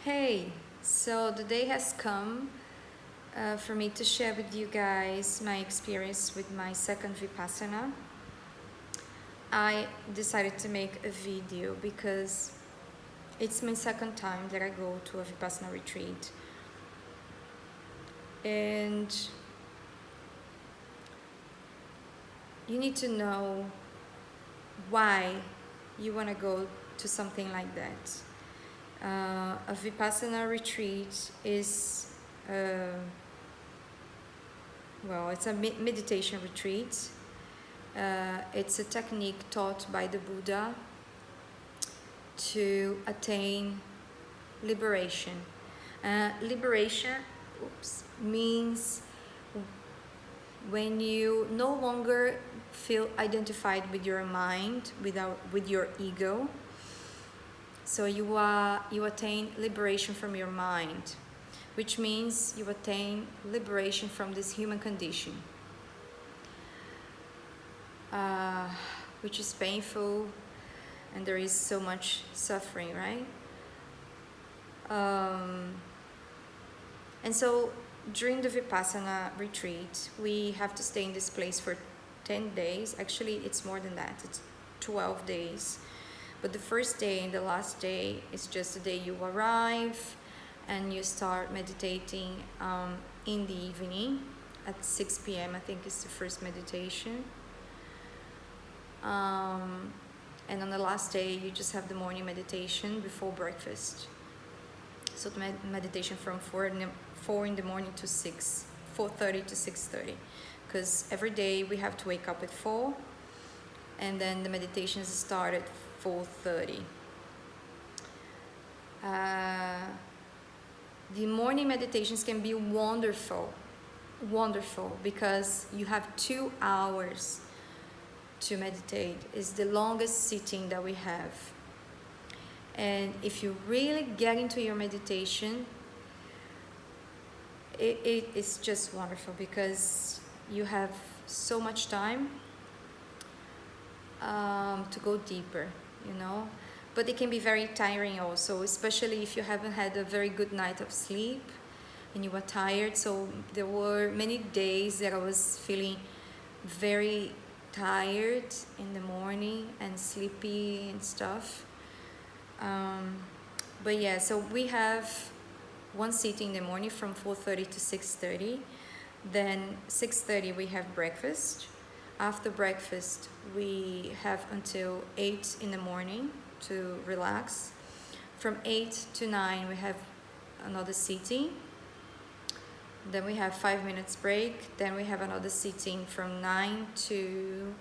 Hey, so the day has come for me to share with you guys my experience with my second Vipassana. I decided to make a video because it's my second time that I go to a Vipassana retreat. And you need to know why you want to go to something like that. A Vipassana retreat is it's a meditation retreat. It's a technique taught by the Buddha to attain liberation. Liberation means when you no longer feel identified with your mind, with your ego. So you attain liberation from your mind, which means you attain liberation from this human condition, which is painful, and there is so much suffering, right? And so during the Vipassana retreat, we have to stay in this place for 10 days. Actually, it's more than that. It's 12 days. But the first day and the last day is just the day you arrive and you start meditating in the evening at 6 p.m. I think is the first meditation. And on the last day, you just have the morning meditation before breakfast. So the meditation from 4 in the morning to 4:30 to 6:30. Because every day we have to wake up at 4, and then the meditations start at 4:30. The morning meditations can be wonderful, because you have 2 hours to meditate. It's the longest sitting that we have. And if you really get into your meditation, it is just wonderful because you have so much time to go deeper, But it can be very tiring also, especially if you haven't had a very good night of sleep and you were tired. So there were many days that I was feeling very tired in the morning and sleepy and stuff. So we have one sitting in the morning from 4:30 to 6:30. Then 6:30 we have breakfast. After breakfast we have until 8 in the morning to relax. From 8 to 9 we have another sitting. Then we have 5 minutes break. Then we have another sitting from 9 to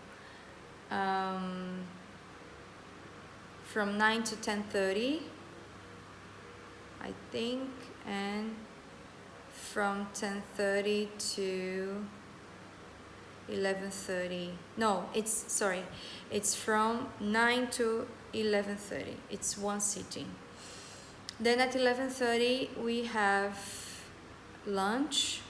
10:30, I think, and from 10:30 to 11:30. No, it's from 9 to 11:30. It's one sitting. Then at 11:30 we have lunch.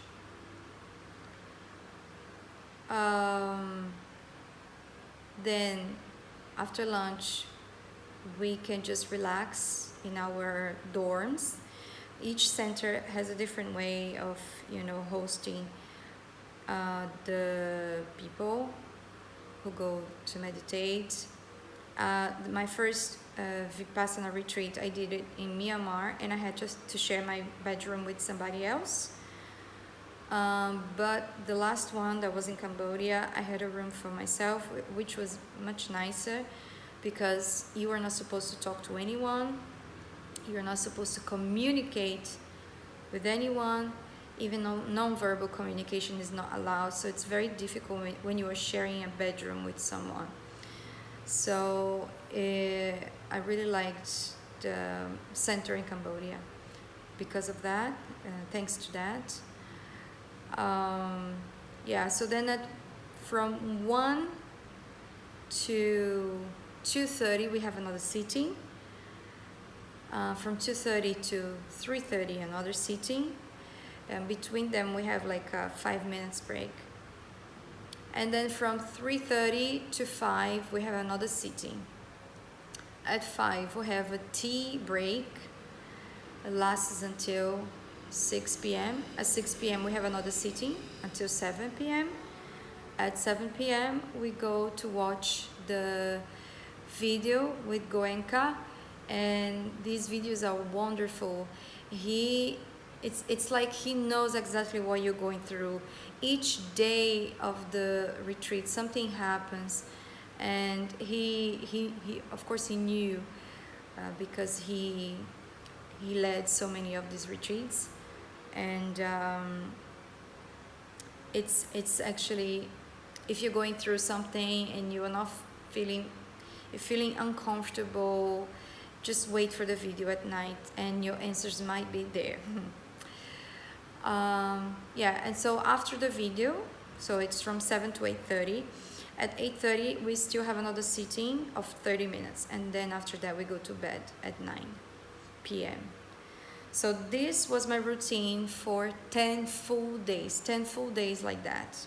Then after lunch we can just relax in our dorms. Each center has a different way of hosting the people who go to meditate. My first Vipassana retreat, I did it in Myanmar, and I had just to share my bedroom with somebody else. But the last one that was in Cambodia, I had a room for myself, which was much nicer because you are not supposed to talk to anyone. You're not supposed to communicate with anyone. Even though non-verbal communication is not allowed. So it's very difficult when you are sharing a bedroom with someone. So I really liked the center in Cambodia because of that, thanks to that. So then from 1 to 2:30 we have another sitting. From 2:30 to 3:30 another sitting. And between them we have like a 5 minutes break. And then from 3:30 to 5 we have another sitting. At 5 we have a tea break. It lasts until 6 p.m. At 6 p.m. we have another sitting until 7 p.m. At 7 p.m. we go to watch the video with Goenka, and these videos are wonderful. It's like he knows exactly what you're going through. Each day of the retreat something happens, and he of course he knew, because he led so many of these retreats. And it's actually, if you're going through something and you're not you're feeling uncomfortable, just wait for the video at night and your answers might be there. Yeah, and so after the video, so it's from 7 to 8:30. At 8:30 we still have another sitting of 30 minutes, and then after that we go to bed at 9 p.m. So this was my routine for 10 full days like that.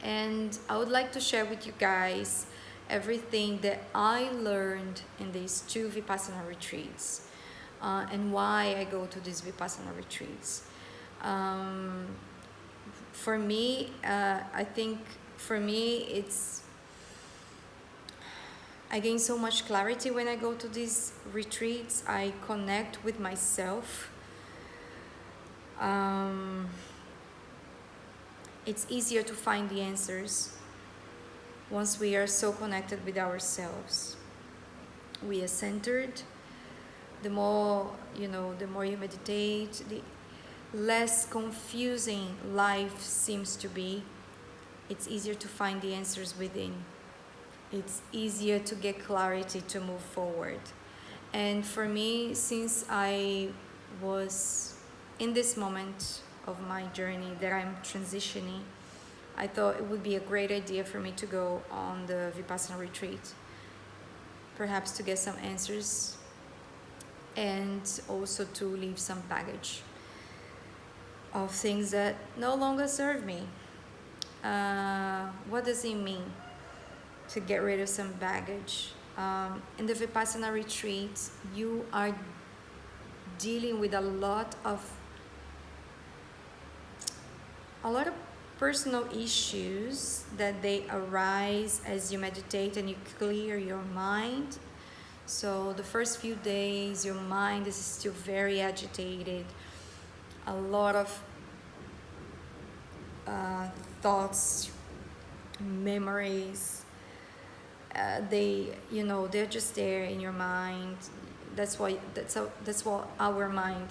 And I would like to share with you guys everything that I learned in these 2 Vipassana retreats, and why I go to these Vipassana retreats. For me, I think for me I gain so much clarity when I go to these retreats. I connect with myself. It's easier to find the answers once we are so connected with ourselves. We are centered. The more you meditate, the less confusing life seems to be. It's easier to find the answers within. It's easier to get clarity to move forward. And for me, since I was in this moment of my journey that I'm transitioning, I thought it would be a great idea for me to go on the Vipassana retreat, perhaps to get some answers and also to leave some baggage of things that no longer serve me. What does it mean to get rid of some baggage? In the Vipassana retreat, you are dealing with a lot of personal issues that they arise as you meditate and you clear your mind. So the first few days your mind is still very agitated, a lot of thoughts, memories, they're just there in your mind. That's what our mind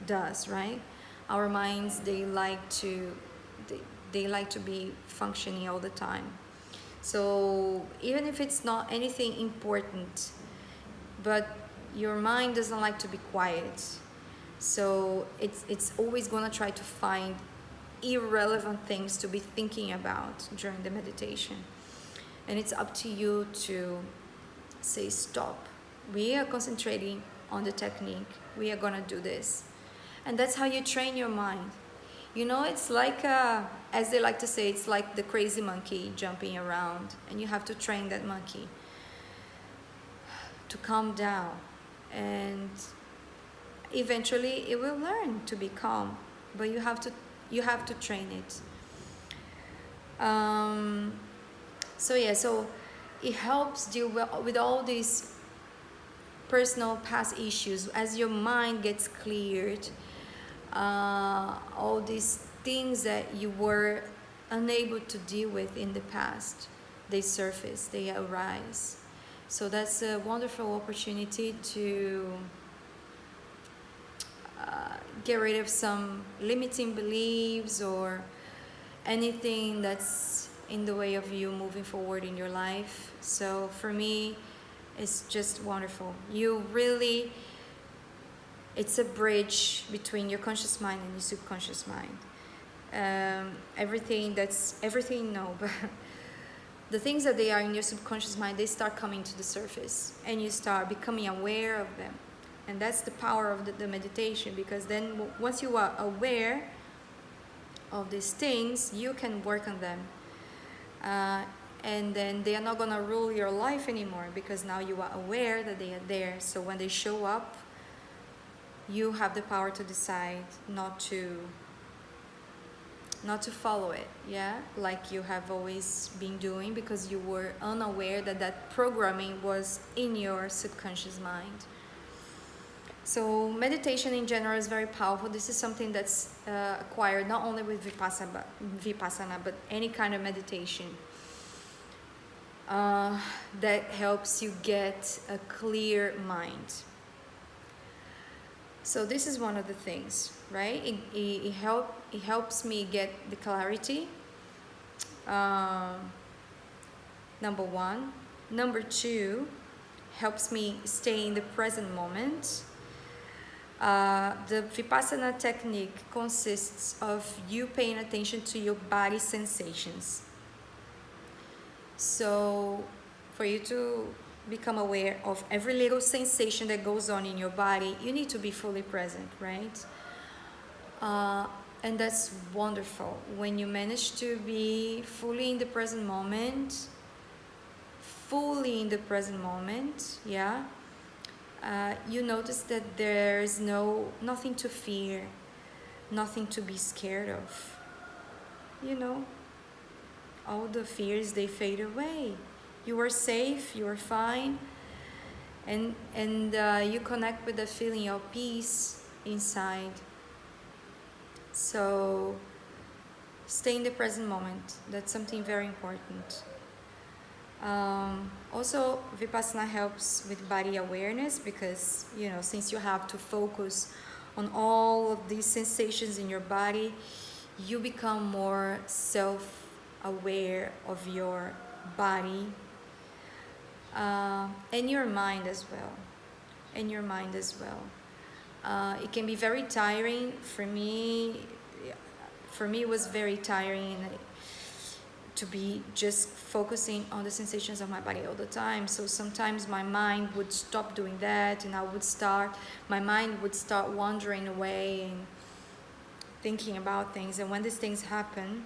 does, right? Our minds, they like to be functioning all the time. So even if it's not anything important, but your mind doesn't like to be quiet, so it's always gonna try to find irrelevant things to be thinking about during the meditation. And it's up to you to say stop. We are concentrating on the technique. We are gonna do this. And that's how you train your mind. It's like, as they like to say, it's like the crazy monkey jumping around, and you have to train that monkey to calm down. And eventually it will learn to be calm, but you have to train it. So it helps deal with all these personal past issues. As your mind gets cleared, all these things that you were unable to deal with in the past, they surface, they arise. So that's a wonderful opportunity to get rid of some limiting beliefs or anything that's in the way of you moving forward in your life. So for me, it's just wonderful. It's a bridge between your conscious mind and your subconscious mind. But the things that they are in your subconscious mind, they start coming to the surface, and you start becoming aware of them. And that's the power of the meditation, because then once you are aware of these things, you can work on them. and then they are not gonna rule your life anymore, because now you are aware that they are there. So when they show up, you have the power to decide not to follow it, yeah, like you have always been doing, because you were unaware that that programming was in your subconscious mind. So meditation in general is very powerful. This is something that's acquired not only with Vipassana, but any kind of meditation that helps you get a clear mind. So this is one of the things, right? It helps me get the clarity. Number one. Number two, helps me stay in the present moment. The Vipassana technique consists of you paying attention to your body sensations. So for you to become aware of every little sensation that goes on in your body, you need to be fully present, right? And that's wonderful. When you manage to be fully in the present moment, yeah, you notice that there's nothing to fear, nothing to be scared of. You know, all the fears, they fade away. You are safe, you are fine, and you connect with the feeling of peace inside. So stay in the present moment. That's something very important. Also, Vipassana helps with body awareness, because, you know, since you have to focus on all of these sensations in your body, you become more self-aware of your body, and your mind as well. It can be very tiring. For me it was very tiring to be just focusing on the sensations of my body all the time. So sometimes my mind would stop doing that, and my mind would start wandering away and thinking about things. And when these things happen,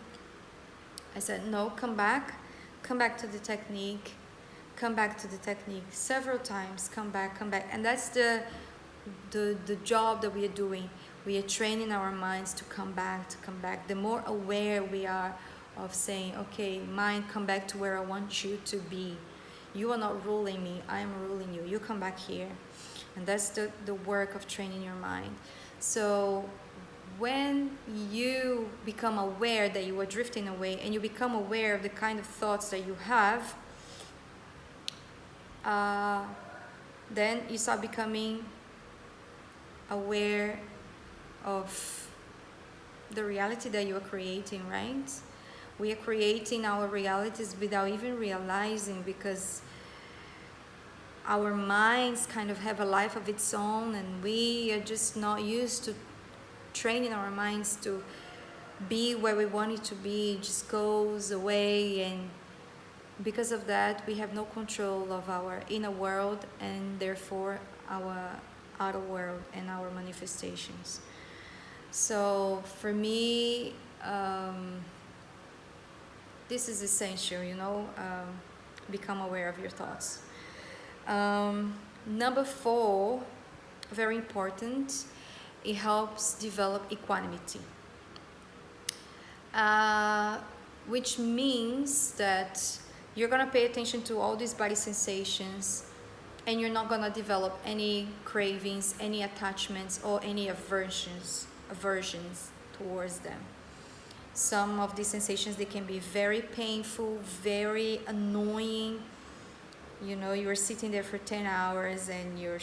I said, no, come back to the technique, several times, come back. And that's the job that we are doing. We are training our minds to come back. The more aware we are of saying, okay, mind, come back to where I want you to be. You are not ruling me, I am ruling you. You come back here. And that's the work of training your mind. So when you become aware that you are drifting away, and you become aware of the kind of thoughts that you have, then you start becoming aware of the reality that you are creating, right? We are creating our realities without even realizing, because our minds kind of have a life of its own, and we are just not used to training our minds to be where we want it to be. It just goes away, and because of that, we have no control of our inner world, and therefore our outer world and our manifestations. So for me, this is essential, you know, become aware of your thoughts. Number 4, very important, it helps develop equanimity, which means that you're going to pay attention to all these body sensations, and you're not going to develop any cravings, any attachments, or any aversions towards them. Some of these sensations, they can be very painful, very annoying. You know, you're sitting there for 10 hours and your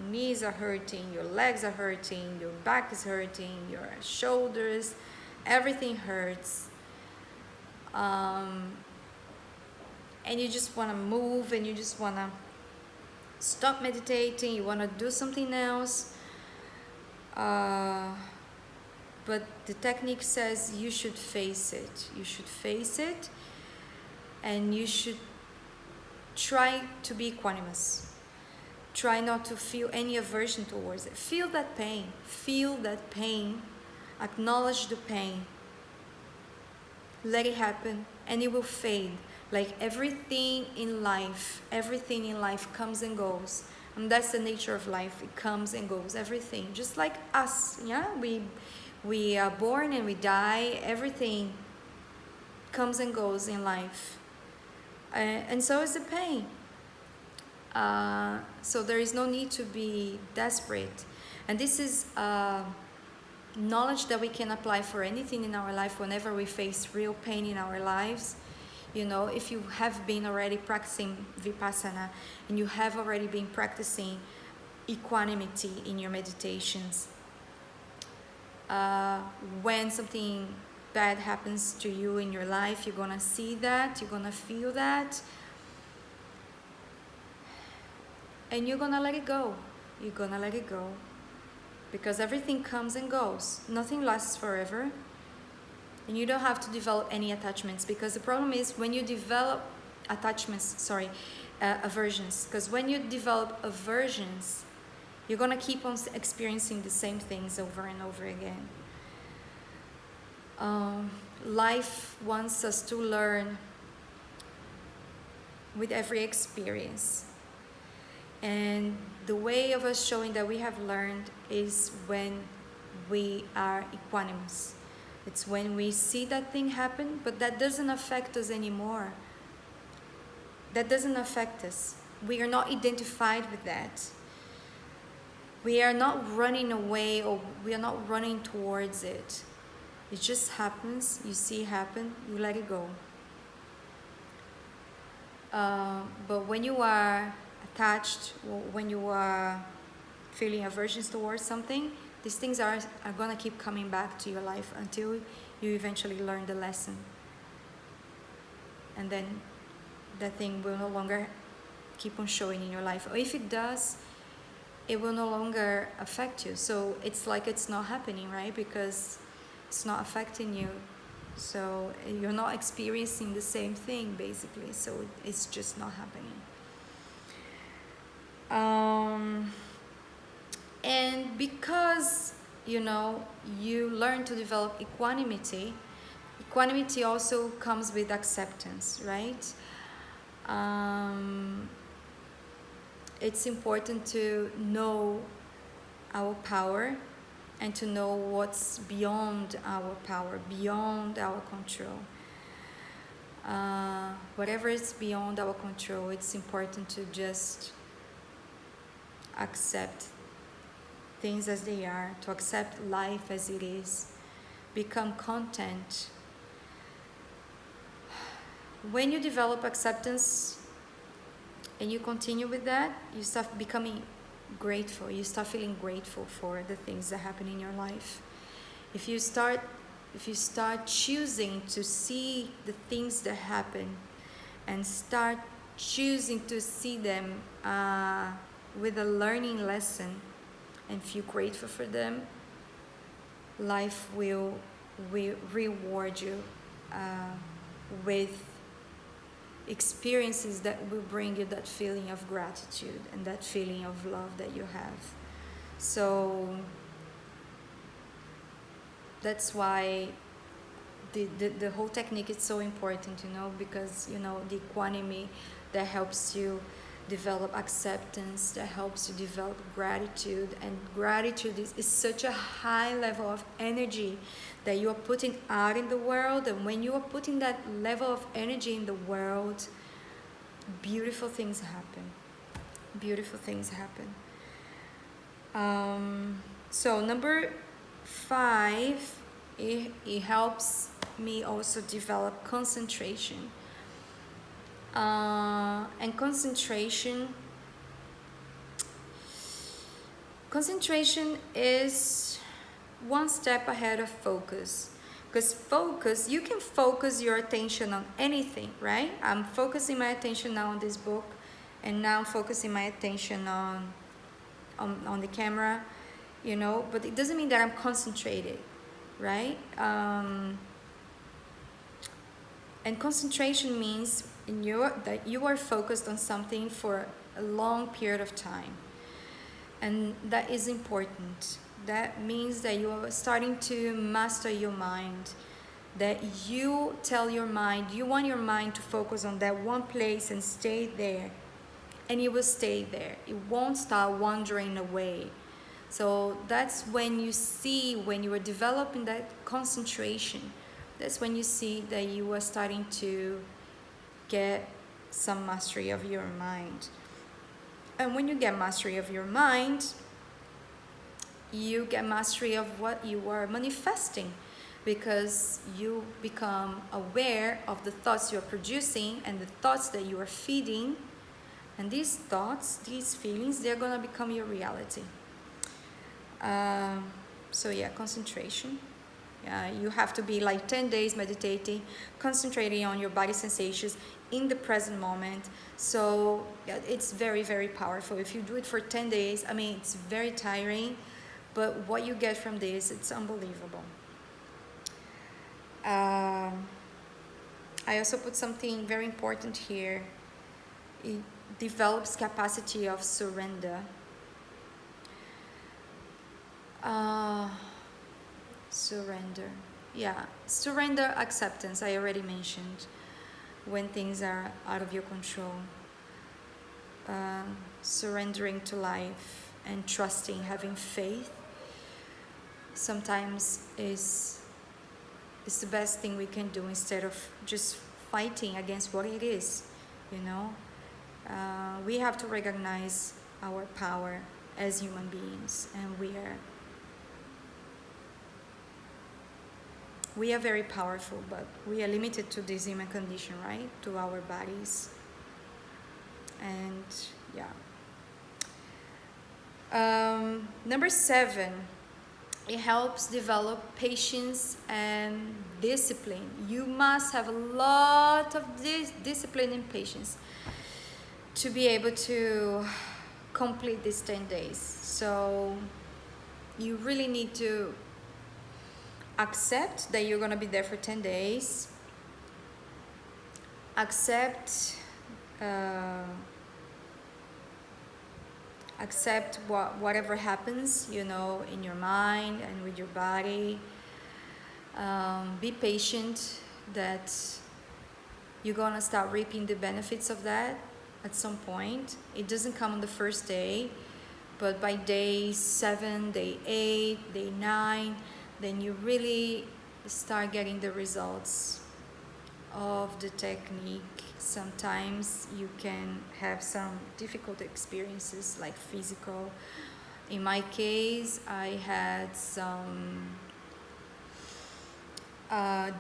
knees are hurting, your legs are hurting, your back is hurting, your shoulders, everything hurts. And you just want to move, and you just want to stop meditating, you want to do something else. But the technique says you should face it. You should face it, and you should try to be equanimous. Try not to feel any aversion towards it. Feel that pain. Acknowledge the pain. Let it happen, and it will fade. Like everything in life comes and goes. And that's the nature of life. It comes and goes. Everything, just like us. Yeah, we are born and we die. Everything comes and goes in life, and so is the pain. So there is no need to be desperate, and this is knowledge that we can apply for anything in our life. Whenever we face real pain in our lives, you know, if you have been already practicing Vipassana and you have already been practicing equanimity in your meditations, when something bad happens to you in your life, you're gonna see that, you're gonna feel that, and you're gonna let it go. You're gonna let it go. Because everything comes and goes. Nothing lasts forever. And you don't have to develop any attachments, because the problem is when you develop aversions. Because when you develop aversions, you're gonna keep on experiencing the same things over and over again. Life wants us to learn with every experience. And the way of us showing that we have learned is when we are equanimous. It's when we see that thing happen, but that doesn't affect us anymore. That doesn't affect us. We are not identified with that. We are not running away, or we are not running towards it. It just happens, you see it happen, you let it go. But when you are attached, when you are feeling aversions towards something, these things are gonna keep coming back to your life until you eventually learn the lesson. And then that thing will no longer keep on showing in your life. Or if it does, it will no longer affect you. So it's like it's not happening, right? Because it's not affecting you. So you're not experiencing the same thing, basically. So it's just not happening. And because, you know, you learn to develop equanimity, equanimity also comes with acceptance, right? It's important to know our power and to know what's beyond our power, beyond our control. Whatever is beyond our control, it's important to just accept things as they are, to accept life as it is, become content. When you develop acceptance and you continue with that, you start becoming grateful. You start feeling grateful for the things that happen in your life. If you start choosing to see the things that happen and start choosing to see them with a learning lesson and feel grateful for them, life will reward you with experiences that will bring you that feeling of gratitude and that feeling of love that you have. So that's why the whole technique is so important, you know, because, you know, the equanimity that helps you develop acceptance, that helps you develop gratitude. And gratitude is such a high level of energy that you are putting out in the world. And when you are putting that level of energy in the world, beautiful things happen. Beautiful things happen. So number 5, it helps me also develop concentration. And concentration is one step ahead of focus. Because focus, you can focus your attention on anything, right? I'm focusing my attention now on this book, and now I'm focusing my attention on the camera, you know, but it doesn't mean that I'm concentrated, right? And concentration means that you are focused on something for a long period of time. And that is important. That means that you are starting to master your mind. that you tell your mind, you want your mind to focus on that one place and stay there, and it will stay there. It won't start wandering away. So that's when you see, when you are developing that concentration, that's when you see that you are starting to get some mastery of your mind. And when you get mastery of your mind, you get mastery of what you are manifesting, because you become aware of the thoughts you are producing and the thoughts that you are feeding. And these thoughts, these feelings, they're gonna become your reality. So yeah, concentration. You have to be like 10 days meditating, concentrating on your body sensations in the present moment. So yeah, it's very, very powerful. If you do it for 10 days, I mean, it's very tiring, but what you get from this, it's unbelievable. I also put something very important here. It develops capacity of surrender. Surrender. Yeah, surrender, acceptance, I already mentioned, when things are out of your control. Surrendering to life and trusting, having faith, sometimes is the best thing we can do, instead of just fighting against what it is, you know. We have to recognize our power as human beings, and we are very powerful, but we are limited to this human condition, right? To our bodies. And yeah. Number 7, it helps develop patience and discipline. You must have a lot of discipline and patience to be able to complete these 10 days. So you really need to accept that you're going to be there for 10 days. Accept whatever happens, you know, in your mind and with your body. Be patient that you're going to start reaping the benefits of that at some point. It doesn't come on the first day, but by day 7, day 8, day 9, then you really start getting the results of the technique. Sometimes you can have some difficult experiences, like physical. In my case, I had some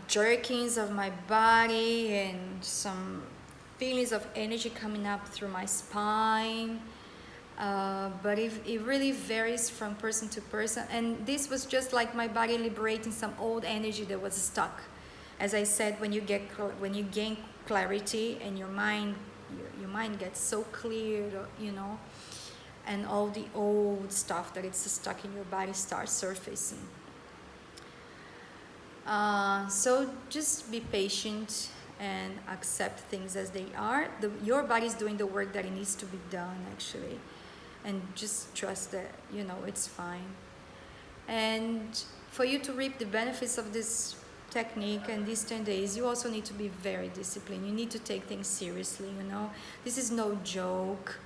jerkings of my body and some feelings of energy coming up through my spine. But it really varies from person to person, and this was just like my body liberating some old energy that was stuck. As I said, when you gain clarity and your mind gets so clear, you know, and all the old stuff that it's stuck in your body starts surfacing. So just be patient and accept things as they are. Your body's doing the work that it needs to be done, actually. And just trust that, you know, it's fine. And for you to reap the benefits of this technique and these 10 days, you also need to be very disciplined. You need to take things seriously, you know. This is no joke.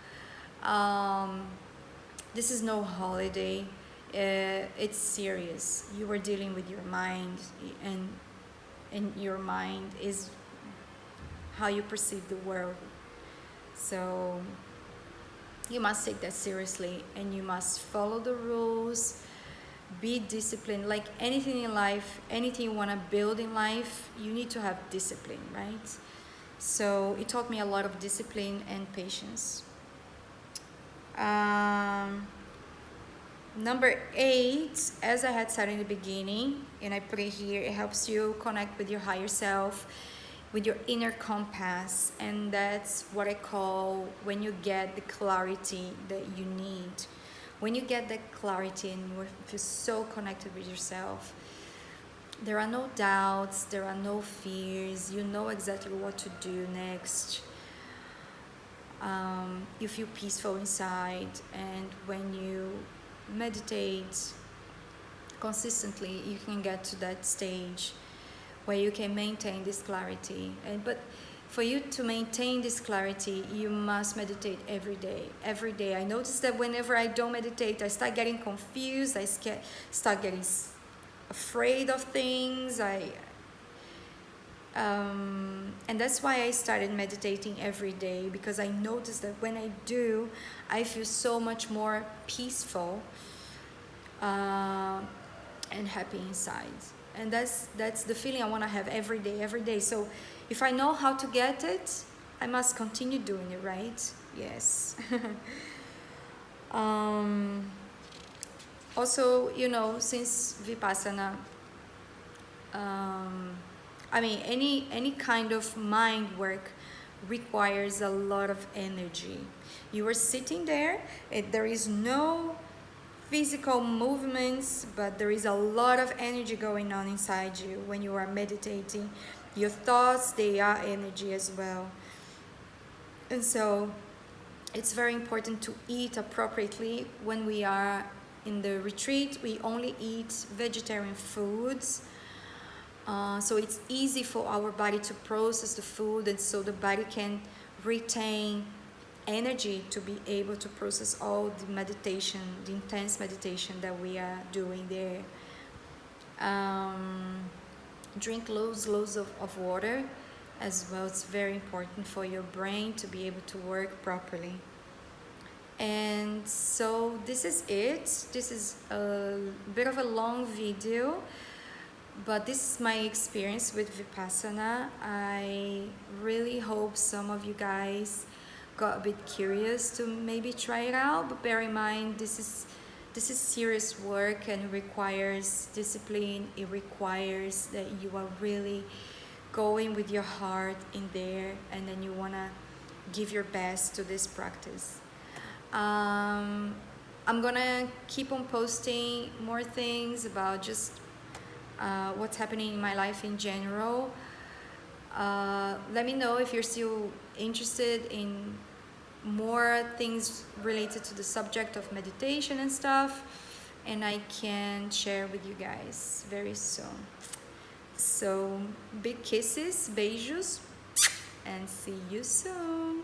This is no holiday. It's serious. You are dealing with your mind, and your mind is how you perceive the world. So you must take that seriously, and you must follow the rules. Be disciplined. Like anything in life, anything you want to build in life, you need to have discipline, right? So it taught me a lot of discipline and patience. Number 8, as I had said in the beginning, and I put it here, it helps you connect with your higher self, with your inner compass, and that's what I call when you get the clarity that you need. When you get that clarity and you feel so connected with yourself, there are no doubts, there are no fears, you know exactly what to do next. You feel peaceful inside, and when you meditate consistently, you can get to that stage where you can maintain this clarity. But for you to maintain this clarity, you must meditate every day. Every day. I notice that whenever I don't meditate, I start getting confused. I start getting afraid of things. And that's why I started meditating every day, because I noticed that when I do, I feel so much more peaceful and happy inside. And that's the feeling I want to have every day. So if I know how to get it, I must continue doing it, right? Yes. Also, since Vipassana, any kind of mind work requires a lot of energy. You are sitting there, there is no physical movements, but there is a lot of energy going on inside you when you are meditating. Your thoughts, they are energy as well. And so it's very important to eat appropriately. When we are in the retreat, we only eat vegetarian foods. So it's easy for our body to process the food, and so the body can retain energy to be able to process all the meditation, the intense meditation that we are doing there. Drink loads of water as well. It's very important for your brain to be able to work properly. And so this is it. This is a bit of a long video, but this is my experience with Vipassana. I really hope some of you guys got a bit curious to maybe try it out, but bear in mind this is serious work, and it requires discipline. It requires that you are really going with your heart in there, and then you want to give your best to this practice. I'm gonna keep on posting more things about just what's happening in my life in general. Let me know if you're still interested in more things related to the subject of meditation and stuff, and I can share with you guys very soon. So big kisses, beijos, and see you soon.